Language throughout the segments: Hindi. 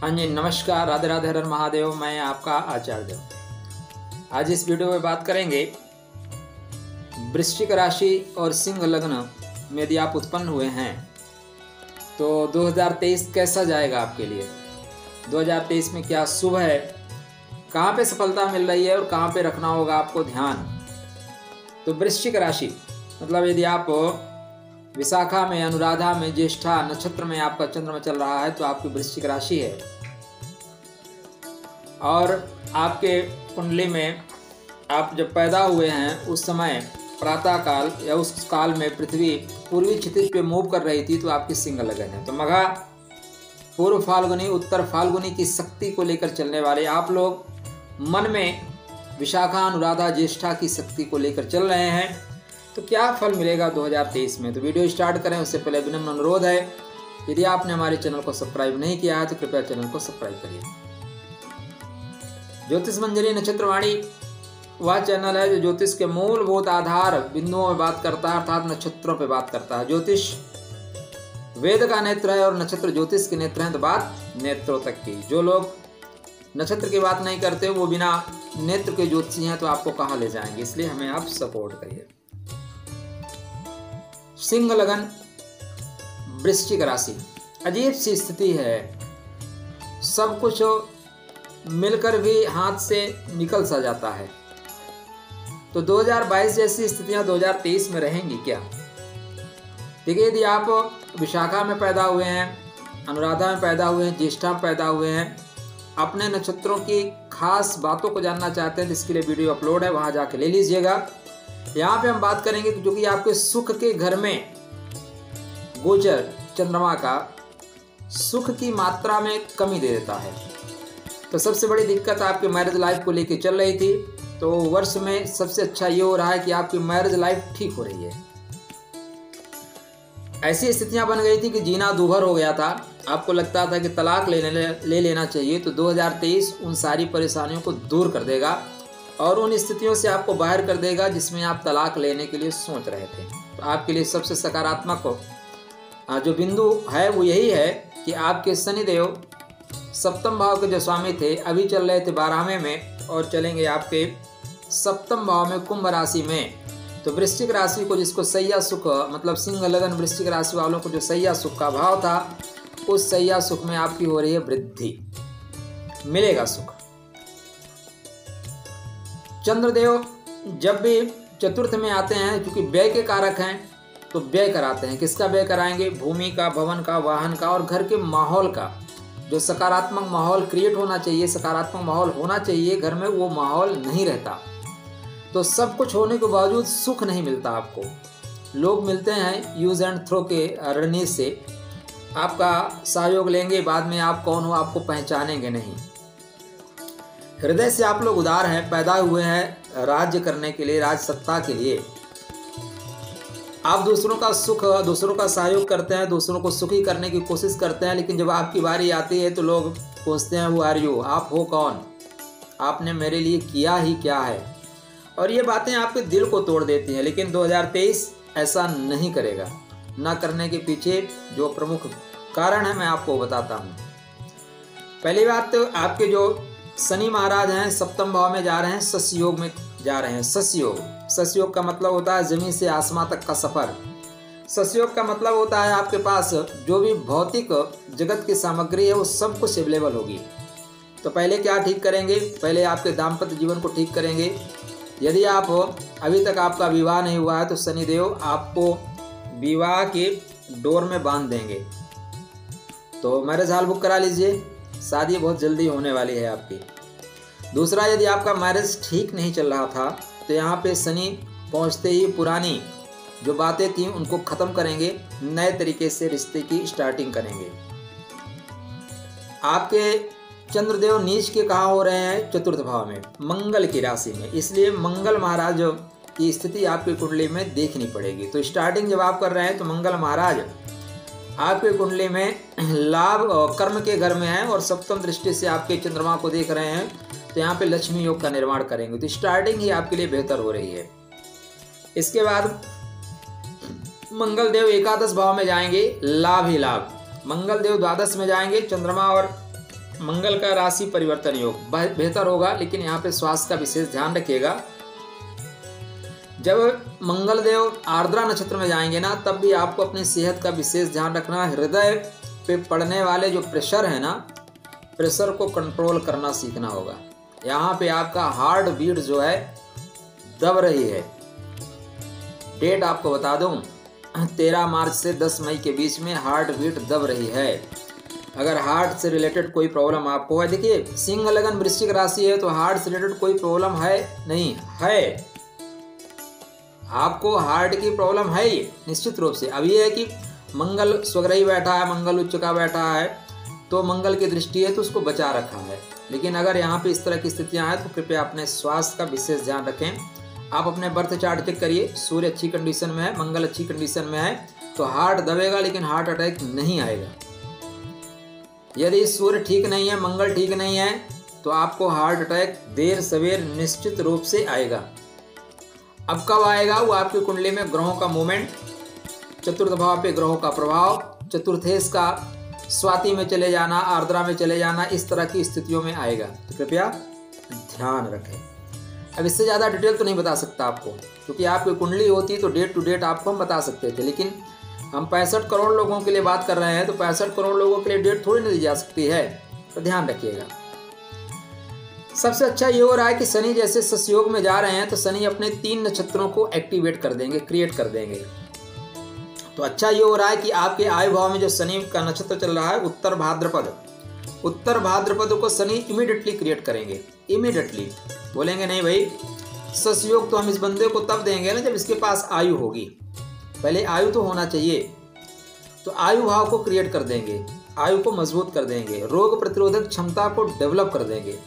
हाँ जी, नमस्कार, राधे राधे, हर हर महादेव। मैं आपका आचार्य देव। आज इस वीडियो में बात करेंगे वृश्चिक राशि और सिंह लग्न में यदि आप उत्पन्न हुए हैं तो 2023 कैसा जाएगा आपके लिए। 2023 में क्या शुभ है, कहाँ पे सफलता मिल रही है और कहाँ पे रखना होगा आपको ध्यान। तो वृश्चिक राशि मतलब यदि आप विशाखा में, अनुराधा में, ज्येष्ठा नक्षत्र में आपका चंद्रमा चल रहा है तो आपकी वृश्चिक राशि है। और आपके कुंडली में आप जब पैदा हुए हैं उस समय प्रातः काल या उस काल में पृथ्वी पूर्वी क्षितिज पे मूव कर रही थी तो आपकी सिंह लगन है। तो मघा, पूर्व फाल्गुनी, उत्तर फाल्गुनी की शक्ति को लेकर चलने वाले आप लोग मन में विशाखा, अनुराधा, ज्येष्ठा की शक्ति को लेकर चल रहे हैं। तो क्या फल मिलेगा 2023 में। तो वीडियो स्टार्ट करें उससे पहले विनम्र अनुरोध है, यदि आपने हमारे चैनल को सब्सक्राइब नहीं किया है तो कृपया चैनल को सब्सक्राइब करिए। ज्योतिष मंजरी नक्षत्रवाणी वह चैनल है जो ज्योतिष के मूलभूत आधार बिंदुओं में बात करता है, अर्थात नक्षत्रों पे बात करता है। ज्योतिष वेद का नेत्र है और नक्षत्र ज्योतिष के नेत्र हैं, तो बात नेत्रों तक की। जो लोग नक्षत्र की बात नहीं करते वो बिना नेत्र के ज्योतिषी हैं तो आपको कहाँ ले जाएंगे, इसलिए हमें आप सपोर्ट करिए। सिंह लगन, वृश्चिक राशि, अजीब सी स्थिति है। सब कुछ मिलकर भी हाथ से निकल सा जाता है। तो 2022 जैसी स्थितियां 2023 में रहेंगी क्या। देखिए, यदि आप विशाखा में पैदा हुए हैं, अनुराधा में पैदा हुए हैं, ज्येष्ठा में पैदा हुए हैं, अपने नक्षत्रों की खास बातों को जानना चाहते हैं तो इसके लिए वीडियो अपलोड है, वहां जाके ले लीजिएगा। यहाँ पे हम बात करेंगे जो कि आपके सुख के घर में गोचर चंद्रमा का सुख की मात्रा में कमी दे देता है। तो सबसे बड़ी दिक्कत आपके मैरिज लाइफ को लेके चल रही थी, तो वर्ष में सबसे अच्छा ये हो रहा है कि आपकी मैरिज लाइफ ठीक हो रही है। ऐसी स्थितियां बन गई थी कि जीना दूभर हो गया था, आपको लगता था कि तलाक ले लेना चाहिए। तो 2023 उन सारी परेशानियों को दूर कर देगा और उन स्थितियों से आपको बाहर कर देगा जिसमें आप तलाक लेने के लिए सोच रहे थे। तो आपके लिए सबसे सकारात्मक जो बिंदु है वो यही है कि आपके शनिदेव सप्तम भाव के जो स्वामी थे अभी चल रहे थे 12वें में और चलेंगे आपके सप्तम भाव में कुंभ राशि में। तो वृश्चिक राशि को जिसको सैया सुख मतलब सिंह लगन वृश्चिक राशि वालों को जो सैया सुख का भाव था, उस सैया सुख में आपकी हो रही है वृद्धि, मिलेगा सुख। चंद्रदेव जब भी चतुर्थ में आते हैं, क्योंकि व्यय के कारक हैं, तो व्यय कराते हैं। किसका व्यय कराएंगे? भूमि का, भवन का, वाहन का और घर के माहौल का। जो सकारात्मक माहौल क्रिएट होना चाहिए, सकारात्मक माहौल होना चाहिए घर में, वो माहौल नहीं रहता। तो सब कुछ होने के बावजूद सुख नहीं मिलता आपको। लोग मिलते हैं यूज एंड थ्रो के रणनीति से, आपका सहयोग लेंगे, बाद में आप कौन हो आपको पहचानेंगे नहीं। हृदय से आप लोग उदार हैं, पैदा हुए हैं राज्य करने के लिए, राज सत्ता के लिए। आप दूसरों का सुख, दूसरों का सहयोग करते हैं, दूसरों को सुखी करने की कोशिश करते हैं, लेकिन जब आपकी बारी आती है तो लोग पूछते हैं हु आर यू, आप हो कौन, आपने मेरे लिए किया ही क्या है। और ये बातें आपके दिल को तोड़ देती हैं। लेकिन 2023 ऐसा नहीं करेगा। ना करने के पीछे जो प्रमुख कारण है मैं आपको बताता हूँ। पहली बात तो आपके जो शनि महाराज हैं सप्तम भाव में जा रहे हैं, शश योग में जा रहे हैं। शश योग का मतलब होता है जमीन से आसमां तक का सफर। शश योग का मतलब होता है आपके पास जो भी भौतिक जगत की सामग्री है वो सब कुछ अवेलेबल होगी। तो पहले क्या ठीक करेंगे? पहले आपके दाम्पत्य जीवन को ठीक करेंगे। यदि आप अभी तक आपका विवाह नहीं हुआ है तो शनिदेव आपको विवाह के डोर में बांध देंगे। तो मैरिज हॉल बुक करा लीजिए, शादी बहुत जल्दी होने वाली है आपकी। दूसरा, यदि आपका मैरिज ठीक नहीं चल रहा था तो यहाँ पे शनि पहुँचते ही पुरानी जो बातें थी उनको ख़त्म करेंगे, नए तरीके से रिश्ते की स्टार्टिंग करेंगे। आपके चंद्रदेव नीच के कहाँ हो रहे हैं? चतुर्थ भाव में, मंगल की राशि में। इसलिए मंगल महाराज की स्थिति आपकी कुंडली में देखनी पड़ेगी। तो स्टार्टिंग जब आप कर रहे हैं तो मंगल महाराज आपके कुंडली में लाभ और कर्म के घर में है और सप्तम दृष्टि से आपके चंद्रमा को देख रहे हैं, तो यहाँ पे लक्ष्मी योग का निर्माण करेंगे। तो स्टार्टिंग ही आपके लिए बेहतर हो रही है। इसके बाद मंगल देव एकादश भाव में जाएंगे, लाभ ही लाभ। मंगल देव द्वादश में जाएंगे, चंद्रमा और मंगल का राशि परिवर्तन योग बेहतर होगा, लेकिन यहाँ पे स्वास्थ्य का विशेष ध्यान रखिएगा। जब मंगल देव आर्द्रा नक्षत्र में जाएंगे ना, तब भी आपको अपनी सेहत का विशेष ध्यान रखना। हृदय पे पड़ने वाले जो प्रेशर है ना, प्रेशर को कंट्रोल करना सीखना होगा। यहाँ पे आपका हार्ट बीट जो है दब रही है। डेट आपको बता दूं, 13 मार्च से 10 मई के बीच में हार्ट बीट दब रही है। अगर हार्ट से रिलेटेड कोई प्रॉब्लम आपको है, देखिए सिंह लगन वृश्चिक राशि है, तो हार्ट से रिलेटेड कोई प्रॉब्लम है नहीं है, आपको हार्ट की प्रॉब्लम है ये निश्चित रूप से। अब ये है कि मंगल स्वग्रही बैठा है, मंगल उच्च का बैठा है, तो मंगल की दृष्टि है तो उसको बचा रखा है। लेकिन अगर यहाँ पे इस तरह की स्थितियाँ हैं तो कृपया अपने स्वास्थ्य का विशेष ध्यान रखें। आप अपने बर्थ चार्ट चेक करिए, सूर्य अच्छी कंडीशन में है, मंगल अच्छी कंडीशन में है, तो हार्ट दबेगा लेकिन हार्ट अटैक नहीं आएगा। यदि सूर्य ठीक नहीं है, मंगल ठीक नहीं है, तो आपको हार्ट अटैक देर सवेर निश्चित रूप से आएगा। अब कब आएगा? वो आपकी कुंडली में ग्रहों का मूवमेंट, चतुर्थ भाव पे ग्रहों का प्रभाव, चतुर्थेश का स्वाति में चले जाना, आर्द्रा में चले जाना, इस तरह की स्थितियों में आएगा। तो कृपया ध्यान रखें। अब इससे ज़्यादा डिटेल तो नहीं बता सकता आपको, क्योंकि आपकी कुंडली होती तो डेट टू डेट आपको हम बता सकते थे, लेकिन हम 65 करोड़ लोगों के लिए बात कर रहे हैं, तो 65 करोड़ लोगों के लिए डेट थोड़ी नहीं दी जा सकती है, तो ध्यान रखिएगा। सबसे अच्छा ये हो रहा है कि शनि जैसे ससयोग में जा रहे हैं, तो शनि अपने 3 नक्षत्रों को एक्टिवेट कर देंगे, क्रिएट कर देंगे। तो अच्छा ये हो रहा है कि आपके आयु भाव में जो शनि का नक्षत्र चल रहा है उत्तर भाद्रपद, उत्तर भाद्रपद को शनि इमीडिएटली क्रिएट करेंगे। इमीडिएटली बोलेंगे नहीं भाई ससयोग तो हम इस बंदे को तब देंगे ना जब इसके पास आयु होगी, पहले आयु तो होना चाहिए। तो आयु भाव को क्रिएट कर देंगे, आयु को मजबूत कर देंगे, रोग प्रतिरोधक क्षमता को डेवलप कर देंगे,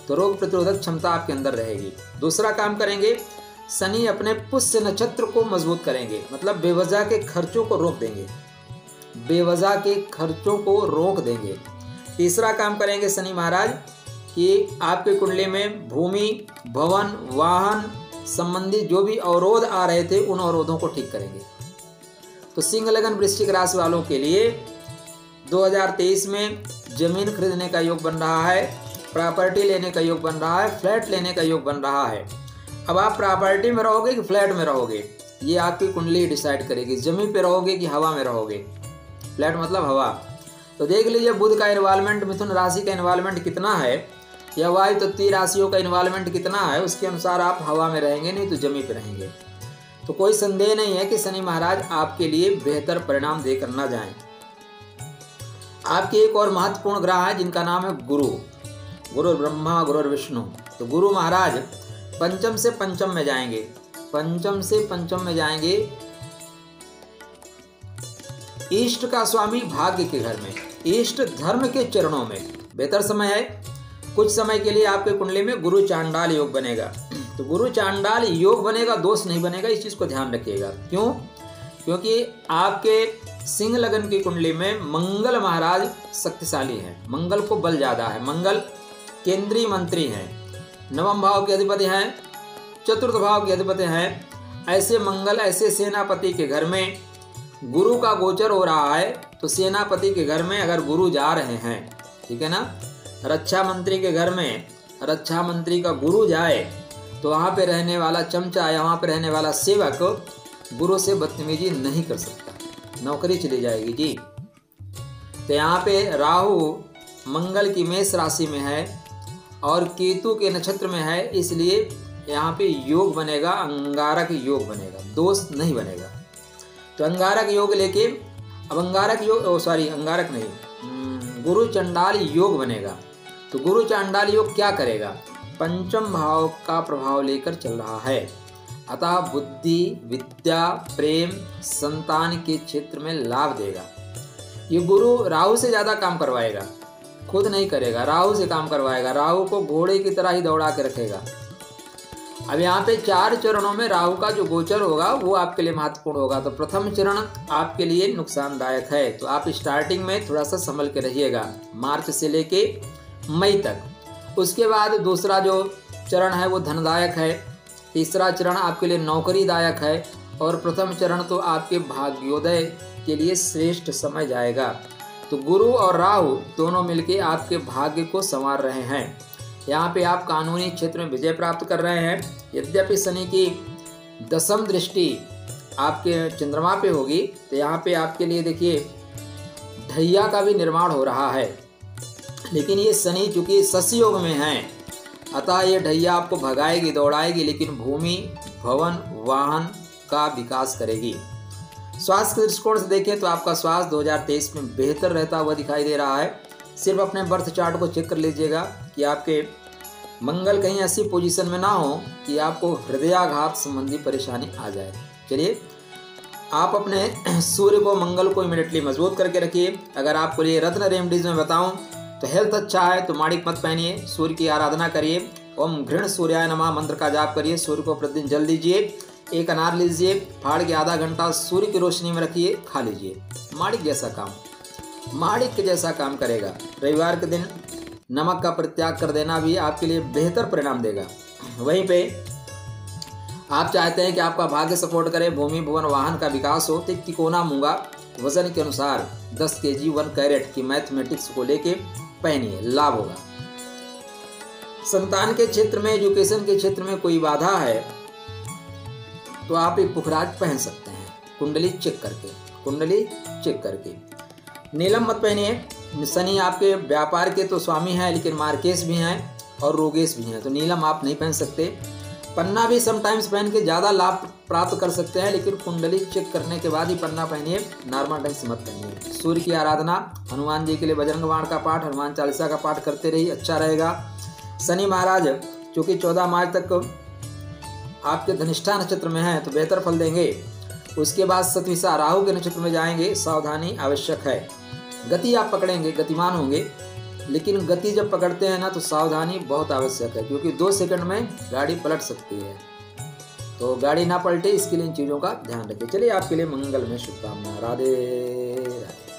तो रोग प्रतिरोधक क्षमता आपके अंदर रहेगी। दूसरा काम करेंगे, शनि अपने पुष्य नक्षत्र को मजबूत करेंगे, मतलब बेवजह के खर्चों को रोक देंगे, बेवजह के खर्चों को रोक देंगे। तीसरा काम करेंगे शनि महाराज कि आपके कुंडली में भूमि, भवन, वाहन संबंधी जो भी अवरोध आ रहे थे उन अवरोधों को ठीक करेंगे। तो सिंह लगन वृश्चिक राशि वालों के लिए 2023 में जमीन खरीदने का योग बन रहा है, प्रॉपर्टी लेने का योग बन रहा है, फ्लैट लेने का योग बन रहा है। अब आप प्रॉपर्टी में रहोगे कि फ्लैट में रहोगे, ये आपकी कुंडली डिसाइड करेगी। जमीन पे रहोगे कि हवा में रहोगे, फ्लैट मतलब हवा। तो देख लीजिए बुध का इन्वॉल्वमेंट, मिथुन राशि का इन्वॉल्वमेंट कितना है, या वायु तत्वीय राशियों का इन्वॉल्वमेंट कितना है, उसके अनुसार आप हवा में रहेंगे, नहीं तो जमीन पे रहेंगे। तो कोई संदेह नहीं है कि शनि महाराज आपके लिए बेहतर परिणाम देकर ना जाएं। आपके एक और महत्वपूर्ण ग्रह है जिनका नाम है गुरु, गुरु ब्रह्मा गुरु विष्णु। तो गुरु महाराज पंचम से पंचम में जाएंगे, पंचम से पंचम में जाएंगे, इष्ट का स्वामी भाग्य के घर में, इष्ट धर्म के चरणों में। बेहतर समय है, कुछ समय के लिए आपके कुंडली में गुरु चांडाल योग बनेगा। तो गुरु चांडाल योग बनेगा, दोष नहीं बनेगा, इस चीज को ध्यान रखिएगा। क्यों? क्योंकि आपके सिंह लगन की कुंडली में मंगल महाराज शक्तिशाली है, मंगल को बल ज्यादा है, मंगल केंद्रीय मंत्री हैं, नवम भाव के अधिपति हैं, चतुर्थ भाव के अधिपति हैं। ऐसे मंगल, ऐसे सेनापति के घर में गुरु का गोचर हो रहा है, तो सेनापति के घर में अगर गुरु जा रहे हैं, ठीक है ना, रक्षा मंत्री के घर में रक्षा मंत्री का गुरु जाए, तो वहाँ पे रहने वाला चमचा या वहाँ पे रहने वाला सेवक गुरु से बदतमीजी नहीं कर सकता, नौकरी चली जाएगी जी। तो यहाँ पे राहु मंगल की मेष राशि में है और केतु के नक्षत्र में है, इसलिए यहाँ पे योग बनेगा, अंगारक योग बनेगा, दोष नहीं बनेगा। तो अंगारक योग लेके, अब अंगारक योग, अंगारक नहीं, गुरु चंडाल योग बनेगा। तो गुरु चांडाल योग क्या करेगा? पंचम भाव का प्रभाव लेकर चल रहा है, अतः बुद्धि, विद्या, प्रेम, संतान के क्षेत्र में लाभ देगा। ये गुरु राहु से ज्यादा काम करवाएगा, खुद नहीं करेगा, राहु से काम करवाएगा, राहु को घोड़े की तरह ही दौड़ा के रखेगा। अब यहाँ पे 4 चरणों में राहु का जो गोचर होगा वो आपके लिए महत्वपूर्ण होगा। तो प्रथम चरण आपके लिए नुकसानदायक है, तो आप स्टार्टिंग में थोड़ा सा संभल के रहिएगा, मार्च से लेके मई तक। उसके बाद दूसरा जो चरण है वो धनदायक है, तीसरा चरण आपके लिए नौकरीदायक है, और प्रथम चरण तो आपके भाग्योदय के लिए श्रेष्ठ समय जाएगा। तो गुरु और राहु दोनों मिलके आपके भाग्य को संवार रहे हैं। यहाँ पे आप कानूनी क्षेत्र में विजय प्राप्त कर रहे हैं। यद्यपि शनि की दशम दृष्टि आपके चंद्रमा पे होगी, तो यहाँ पे आपके लिए देखिए ढैया का भी निर्माण हो रहा है, लेकिन ये शनि चूंकि शशि योग में है, अतः ये ढैया आपको भगाएगी, दौड़ाएगी, लेकिन भूमि, भवन, वाहन का विकास करेगी। स्वास्थ्य के दृष्टिकोण से देखें तो आपका स्वास्थ्य 2023 में बेहतर रहता हुआ दिखाई दे रहा है। सिर्फ अपने बर्थ चार्ट को चेक कर लीजिएगा कि आपके मंगल कहीं ऐसी पोजीशन में ना हो कि आपको हृदयाघात संबंधी परेशानी आ जाए। चलिए, आप अपने सूर्य को, मंगल को इमीडिएटली मजबूत करके रखिए। अगर आपको ये रत्न रेमेडीज में बताऊं तो हेल्थ अच्छा है तो माणिक मत पहनिए, सूर्य की आराधना करिए, ओम घृण सूर्याय नमः मंत्र का जाप करिए, सूर्य को प्रतिदिन जल दीजिए, एक अनार लीजिए, फाड़ के आधा घंटा सूर्य की रोशनी में रखिए, खा लीजिए। माणिक जैसा काम, माणिक के जैसा काम करेगा। रविवार के दिन नमक का परित्याग कर देना भी आपके लिए बेहतर परिणाम देगा। वहीं पे आप चाहते हैं कि आपका भाग्य सपोर्ट करे, भूमि, भवन, वाहन का विकास हो, तो तिकोना मूंगा वजन के अनुसार 10 kg 1 कैरेट की मैथमेटिक्स को लेके पहनिए, लाभ होगा। संतान के क्षेत्र में, एजुकेशन के क्षेत्र में कोई बाधा है तो आप एक पुखराज पहन सकते हैं, कुंडली चेक करके, कुंडली चेक करके। नीलम मत पहनिए, शनि आपके व्यापार के तो स्वामी हैं, लेकिन मार्केश भी हैं और रोगेश भी हैं, तो नीलम आप नहीं पहन सकते। पन्ना भी समटाइम्स पहन के ज़्यादा लाभ प्राप्त कर सकते हैं, लेकिन कुंडली चेक करने के बाद ही पन्ना पहनिए, नॉर्मल ढंग से मत पहनिए। सूर्य की आराधना, हनुमान जी के लिए बजरंग बाण का पाठ, हनुमान चालीसा का पाठ करते रहिए, अच्छा रहेगा। शनि महाराज चूँकि 14 मार्च तक आपके धनिष्ठा नक्षत्र में हैं तो बेहतर फल देंगे। उसके बाद सतविसा राहु के नक्षत्र में जाएंगे, सावधानी आवश्यक है। गति आप पकड़ेंगे, गतिमान होंगे, लेकिन गति जब पकड़ते हैं ना तो सावधानी बहुत आवश्यक है, क्योंकि 2 सेकंड में गाड़ी पलट सकती है, तो गाड़ी ना पलटे इसके लिए इन चीज़ों का ध्यान रखें। चलिए, आपके लिए मंगल में शुभकामना। राधे राधे।